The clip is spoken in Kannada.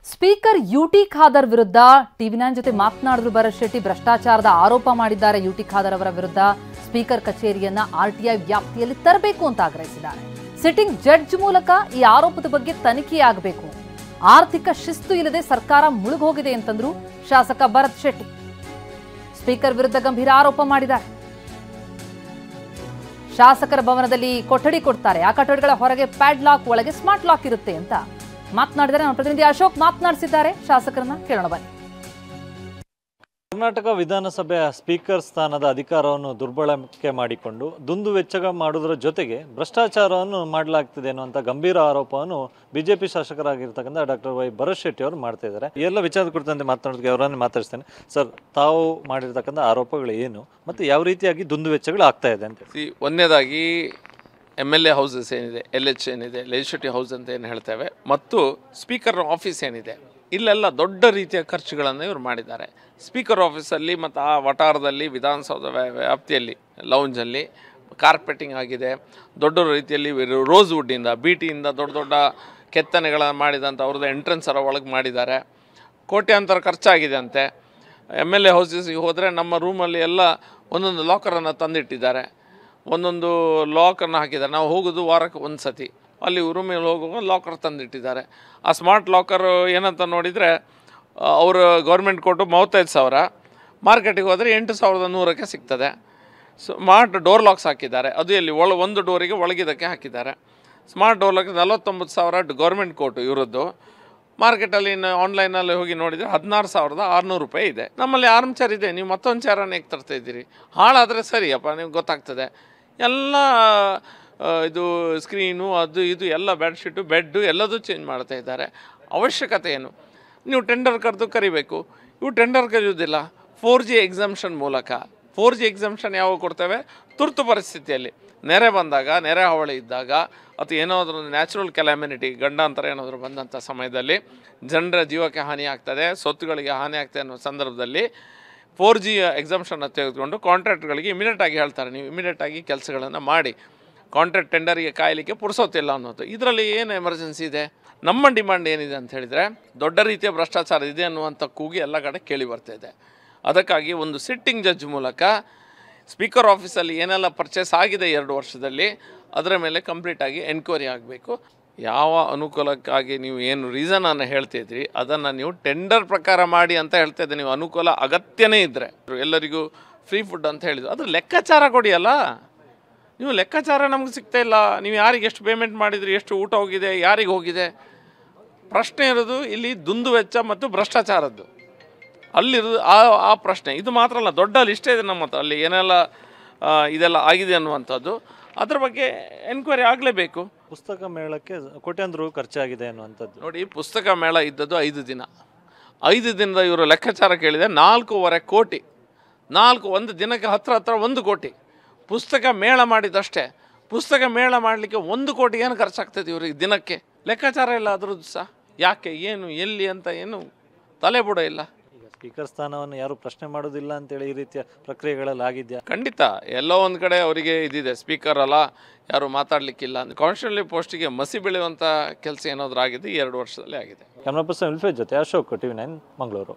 ಸ್ಪೀಕರ್ ಯುಟಿ ಖಾದರ್ ವಿರುದ್ಧ ಟಿವಿ9 ಜೊತೆ ಮಾತನಾಡಿದ್ರು ಭರತ್ ಶೆಟ್ಟಿ. ಭ್ರಷ್ಟಾಚಾರದ ಆರೋಪ ಮಾಡಿದ್ದಾರೆ ಯುಟಿ ಖಾದರ್ ಅವರ ವಿರುದ್ಧ. ಸ್ಪೀಕರ್ ಕಚೇರಿಯನ್ನ ಆರ್ಟಿಐ ವ್ಯಾಪ್ತಿಯಲ್ಲಿ ತರಬೇಕು ಅಂತ ಆಗ್ರಹಿಸಿದ್ದಾರೆ. ಸಿಟ್ಟಿಂಗ್ ಜಡ್ಜ್ ಮೂಲಕ ಈ ಆರೋಪದ ಬಗ್ಗೆ ತನಿಖೆಯಾಗಬೇಕು. ಆರ್ಥಿಕ ಶಿಸ್ತು ಇಲ್ಲದೆ ಸರ್ಕಾರ ಮುಳುಗೋಗಿದೆ ಅಂತಂದ್ರು ಶಾಸಕ ಭರತ್ ಶೆಟ್ಟಿ. ಸ್ಪೀಕರ್ ವಿರುದ್ಧ ಗಂಭೀರ ಆರೋಪ ಮಾಡಿದ್ದಾರೆ. ಶಾಸಕರ ಭವನದಲ್ಲಿ ಕೊಠಡಿ ಕೊಡ್ತಾರೆ, ಆ ಕೊಠಡಿಗಳ ಹೊರಗೆ ಪ್ಯಾಡ್ ಲಾಕ್, ಒಳಗೆ ಸ್ಮಾರ್ಟ್ ಲಾಕ್ ಇರುತ್ತೆ ಅಂತ ಮಾತನಾಡಿದರೆ ನಮ್ಮ ಪ್ರತಿನಿಧಿ ಅಶೋಕ್ ಮಾತನಾಡಿಸಿದ್ದಾರೆ. ಶಾಸಕರನ್ನ ಕೇಳೋಣ ಬನ್ನಿ. ಕರ್ನಾಟಕ ವಿಧಾನಸಭೆಯ ಸ್ಪೀಕರ್ ಸ್ಥಾನದ ಅಧಿಕಾರವನ್ನು ದುರ್ಬಳಕೆ ಮಾಡಿಕೊಂಡು ದುಂದುವೆಚ್ಚ ಮಾಡುವುದರ ಜೊತೆಗೆ ಭ್ರಷ್ಟಾಚಾರವನ್ನು ಮಾಡಲಾಗ್ತಿದೆ ಅನ್ನುವಂಥ ಗಂಭೀರ ಆರೋಪವನ್ನು ಬಿಜೆಪಿ ಶಾಸಕರಾಗಿರ್ತಕ್ಕಂಥ ಡಾಕ್ಟರ್ ವೈ ಭರತ್ ಶೆಟ್ಟಿ ಅವರು ಮಾಡ್ತಾ ಇದ್ದಾರೆ. ಎಲ್ಲ ವಿಚಾರದ ಕುರಿತಂತೆ ಮಾತನಾಡೋದಕ್ಕೆ ಅವರನ್ನು ಮಾತಾಡಿಸ್ತೇನೆ. ಸರ್, ತಾವು ಮಾಡಿರ್ತಕ್ಕಂಥ ಆರೋಪಗಳು ಏನು ಮತ್ತು ಯಾವ ರೀತಿಯಾಗಿ ದುಂದುವೆಚ್ಚಗಳು ಆಗ್ತಾ ಇದೆ ಅಂತ? ಒಂದನೇದಾಗಿ MLA ಹೌಸಸ್ ಏನಿದೆ, LH ಏನಿದೆ, ಲೆಜಿಸ್ಲೇಟಿವ್ ಹೌಸ್ ಅಂತ ಏನು ಹೇಳ್ತೇವೆ, ಮತ್ತು ಸ್ಪೀಕರ್ ಆಫೀಸ್ ಏನಿದೆ, ಇಲ್ಲೆಲ್ಲ ದೊಡ್ಡ ರೀತಿಯ ಖರ್ಚುಗಳನ್ನು ಇವರು ಮಾಡಿದ್ದಾರೆ. ಸ್ಪೀಕರ್ ಆಫೀಸಲ್ಲಿ ಮತ್ತು ಆ ವಟಾರದಲ್ಲಿ ವಿಧಾನಸೌಧ ವ್ಯಾಪ್ತಿಯಲ್ಲಿ ಲೌಂಜಲ್ಲಿ ಕಾರ್ಪೆಟಿಂಗ್ ಆಗಿದೆ. ದೊಡ್ಡ ರೀತಿಯಲ್ಲಿ ರೋಸ್ ವುಡ್ಡಿಂದ, BTಯಿಂದ ದೊಡ್ಡ ದೊಡ್ಡ ಕೆತ್ತನೆಗಳನ್ನು ಮಾಡಿದಂಥ ಅವ್ರದ್ದು ಎಂಟ್ರೆನ್ಸ್ ಒಳಗೆ ಮಾಡಿದ್ದಾರೆ. ಕೋಟ್ಯಾಂತರ ಖರ್ಚಾಗಿದೆ ಅಂತೆ. MLA ಹೌಸಸ್ಗೆ ಹೋದರೆ ನಮ್ಮ ರೂಮಲ್ಲಿ ಎಲ್ಲ ಒಂದೊಂದು ಲಾಕರನ್ನು ತಂದಿಟ್ಟಿದ್ದಾರೆ, ಒಂದೊಂದು ಲಾಕನ್ನು ಹಾಕಿದ್ದಾರೆ. ನಾವು ಹೋಗೋದು ವಾರಕ್ಕೆ ಒಂದು ಸತಿ, ಅಲ್ಲಿ ರೂಮಿಗೆ ಹೋಗುವಾಗ ಲಾಕರ್ ತಂದಿಟ್ಟಿದ್ದಾರೆ. ಆ ಸ್ಮಾರ್ಟ್ ಲಾಕರ್ ಏನಂತ ನೋಡಿದರೆ ಅವರು ಗೌರ್ಮೆಂಟ್ ಕೊಟ್ಟು 35,000, ಮಾರ್ಕೆಟಿಗೆ ಹೋದರೆ 8,100ಕ್ಕೆ ಸಿಗ್ತದೆ. ಸ್ಮಾರ್ಟ್ ಡೋರ್ ಲಾಕ್ಸ್ ಹಾಕಿದ್ದಾರೆ, ಅದು ಎಲ್ಲಿ ಒಂದು ಡೋರಿಗೆ ಒಳಗಿದ್ದಕ್ಕೆ ಹಾಕಿದ್ದಾರೆ. ಸ್ಮಾರ್ಟ್ ಡೋರ್ ಲಾಕ್ 49,000 ಗೌರ್ಮೆಂಟ್ ಕೊಟ್ಟು ಇವರದ್ದು. ಮಾರ್ಕೆಟಲ್ಲಿ ಆನ್ಲೈನಲ್ಲಿ ಹೋಗಿ ನೋಡಿದರೆ 16,600 ರೂಪಾಯಿ ಇದೆ. ನಮ್ಮಲ್ಲಿ ಆರ್ಮ್ ಚೇರ್ ಇದೆ, ನೀವು ಮತ್ತೊಂದು ಚೇರನ್ನು ಹೇಗೆ ತರ್ತಾ ಇದ್ದೀರಿ? ಹಾಳಾದರೆ ಸರಿಯಪ್ಪ, ನಿಮ್ಗೆ ಗೊತ್ತಾಗ್ತದೆ. ಎಲ್ಲ ಇದು ಸ್ಕ್ರೀನು, ಅದು ಇದು ಎಲ್ಲ ಬೆಡ್ಶೀಟು, ಬೆಡ್ಡು ಎಲ್ಲದೂ ಚೇಂಜ್ ಮಾಡ್ತಾ ಇದ್ದಾರೆ. ಅವಶ್ಯಕತೆ ಏನು? ನೀವು ಟೆಂಡರ್ ಕರಿಬೇಕು. ಇವು ಟೆಂಡರ್ ಕರೆಯೋದಿಲ್ಲ. 4G ಎಕ್ಸಮ್ಷನ್ ಮೂಲಕ. 4G ಎಕ್ಸಮ್ಷನ್ ಯಾವಾಗ ಕೊಡ್ತೇವೆ? ತುರ್ತು ಪರಿಸ್ಥಿತಿಯಲ್ಲಿ, ನೆರೆ ಬಂದಾಗ, ನೆರೆ ಹಾವಳಿ ಇದ್ದಾಗ, ಅಥವಾ ಏನಾದರೂ ನ್ಯಾಚುರಲ್ ಕೆಲಾಮಿನಿಟಿ, ಗಂಡಾಂತರ ಏನಾದರೂ ಬಂದಂಥ ಸಮಯದಲ್ಲಿ ಜನರ ಜೀವಕ್ಕೆ ಹಾನಿ ಆಗ್ತದೆ, ಸ್ವತ್ತುಗಳಿಗೆ ಹಾನಿ ಆಗ್ತದೆ ಅನ್ನೋ ಸಂದರ್ಭದಲ್ಲಿ 4G ಎಕ್ಸಮ್ಷನ್ನ ತೆಗೆದುಕೊಂಡು ಕಾಂಟ್ರಾಕ್ಟ್ಗಳಿಗೆ ಇಮಿಡಿಯೇಟಾಗಿ ಹೇಳ್ತಾರೆ, ನೀವು ಇಮಿಡಿಯೇಟಾಗಿ ಕೆಲಸಗಳನ್ನು ಮಾಡಿ, ಕಾಂಟ್ರಾಕ್ಟ್ ಟೆಂಡರಿಗೆ ಕಾಯಲಿಕ್ಕೆ ಪುರ್ಸೋತಿಲ್ಲ ಅನ್ನೋದು. ಇದರಲ್ಲಿ ಏನು ಎಮರ್ಜೆನ್ಸಿ ಇದೆ? ನಮ್ಮ ಡಿಮಾಂಡ್ ಏನಿದೆ ಅಂತ ಹೇಳಿದರೆ, ದೊಡ್ಡ ರೀತಿಯ ಭ್ರಷ್ಟಾಚಾರ ಇದೆ ಅನ್ನುವಂಥ ಕೂಗಿ ಎಲ್ಲ ಕಡೆ ಕೇಳಿ ಬರ್ತಾಯಿದೆ. ಅದಕ್ಕಾಗಿ ಒಂದು ಸಿಟ್ಟಿಂಗ್ ಜಡ್ಜ್ ಮೂಲಕ ಸ್ಪೀಕರ್ ಆಫೀಸಲ್ಲಿ ಏನೆಲ್ಲ ಪರ್ಚೇಸ್ ಆಗಿದೆ 2 ವರ್ಷದಲ್ಲಿ, ಅದರ ಮೇಲೆ ಕಂಪ್ಲೀಟಾಗಿ ಎನ್ಕ್ವೈರಿ ಆಗಬೇಕು. ಯಾವ ಅನುಕೂಲಕ್ಕಾಗಿ ನೀವು ಏನು ರೀಸನನ್ನು ಹೇಳ್ತಿದ್ರಿ ಅದನ್ನು ನೀವು ಟೆಂಡರ್ ಪ್ರಕಾರ ಮಾಡಿ ಅಂತ ಹೇಳ್ತಾಯಿದ್ದೆ. ನೀವು ಅನುಕೂಲ ಅಗತ್ಯನೇ ಇದ್ದರೆ ಎಲ್ಲರಿಗೂ ಫ್ರೀ ಫುಡ್ ಅಂತ ಹೇಳಿದ್ರು, ಅದ್ರ ಲೆಕ್ಕಾಚಾರ ಕೊಡಿಯಲ್ಲ. ನೀವು ಲೆಕ್ಕಾಚಾರ ನಮ್ಗೆ ಸಿಗ್ತಾ ಇಲ್ಲ. ನೀವು ಯಾರಿಗೆ ಎಷ್ಟು ಪೇಮೆಂಟ್ ಮಾಡಿದ್ರಿ, ಎಷ್ಟು ಊಟ ಹೋಗಿದೆ, ಯಾರಿಗೆ ಹೋಗಿದೆ? ಪ್ರಶ್ನೆ ಇರೋದು ಇಲ್ಲಿ ದುಂದುವೆಚ್ಚ ಮತ್ತು ಭ್ರಷ್ಟಾಚಾರದ್ದು. ಅಲ್ಲಿರೋದು ಆ ಪ್ರಶ್ನೆ. ಇದು ಮಾತ್ರ ಅಲ್ಲ, ದೊಡ್ಡ ಲಿಸ್ಟೇ ಇದೆ ನಮ್ಮ ಹತ್ರ, ಅಲ್ಲಿ ಏನೆಲ್ಲ ಇದೆಲ್ಲ ಆಗಿದೆ ಅನ್ನುವಂಥದ್ದು. ಅದ್ರ ಬಗ್ಗೆ ಎನ್ಕ್ವೈರಿ ಆಗಲೇಬೇಕು. ಪುಸ್ತಕ ಮೇಳಕ್ಕೆ ಕೋಟ್ಯಾಂತರ ರೂಪಾಯಿ ಖರ್ಚಾಗಿದೆ ಅನ್ನುವಂಥದ್ದು. ನೋಡಿ, ಪುಸ್ತಕ ಮೇಳ ಇದ್ದದ್ದು 5 ದಿನ. 5 ದಿನದ ಇವರು ಲೆಕ್ಕಾಚಾರ ಕೇಳಿದೆ 4.5 ಕೋಟಿ. ಒಂದು ದಿನಕ್ಕೆ ಹತ್ರ 1 ಕೋಟಿ ಪುಸ್ತಕ ಮೇಳ ಮಾಡಿದಷ್ಟೇ. ಪುಸ್ತಕ ಮೇಳ ಮಾಡಲಿಕ್ಕೆ 1 ಕೋಟಿ ಏನು ಖರ್ಚಾಗ್ತದೆ ಇವ್ರಿಗೆ ದಿನಕ್ಕೆ? ಲೆಕ್ಕಾಚಾರ ಇಲ್ಲ ಅದ್ರದ್ದು ಸಹ. ಯಾಕೆ, ಏನು, ಎಲ್ಲಿ ಅಂತ ಏನು ತಲೆಬುಡ ಇಲ್ಲ. ಈಗ ಸ್ಪೀಕರ್ ಸ್ಥಾನವನ್ನು ಯಾರು ಪ್ರಶ್ನೆ ಮಾಡೋದಿಲ್ಲ ಅಂತೇಳಿ ಈ ರೀತಿಯ ಪ್ರಕ್ರಿಯೆಗಳಲ್ಲಿ ಆಗಿದೆಯಾ? ಖಂಡಿತ ಎಲ್ಲೋ ಒಂದು ಕಡೆ ಅವರಿಗೆ ಇದಿದೆ, ಸ್ಪೀಕರ್ ಅಲ್ಲ, ಯಾರು ಮಾತಾಡಲಿಕ್ಕಿಲ್ಲ ಅಂತ. ಕಾನ್ಸ್ಟಿಟ್ಯೂಷನಲ್ ಪೋಸ್ಟಿಗೆ ಮಸಿ ಬೆಳೆಯುವಂಥ ಕೆಲಸ ಏನಾದರೂ ಆಗಿದೆ 2 ವರ್ಷದಲ್ಲಿ ಆಗಿದೆ. ಕ್ಯಾಮ್ರಾ ಪರ್ಸನ್ ವಿಲ್ಫೇಜ್ ಜೊತೆ ಅಶೋಕ್, ಟಿವಿ9 ಮಂಗಳೂರು.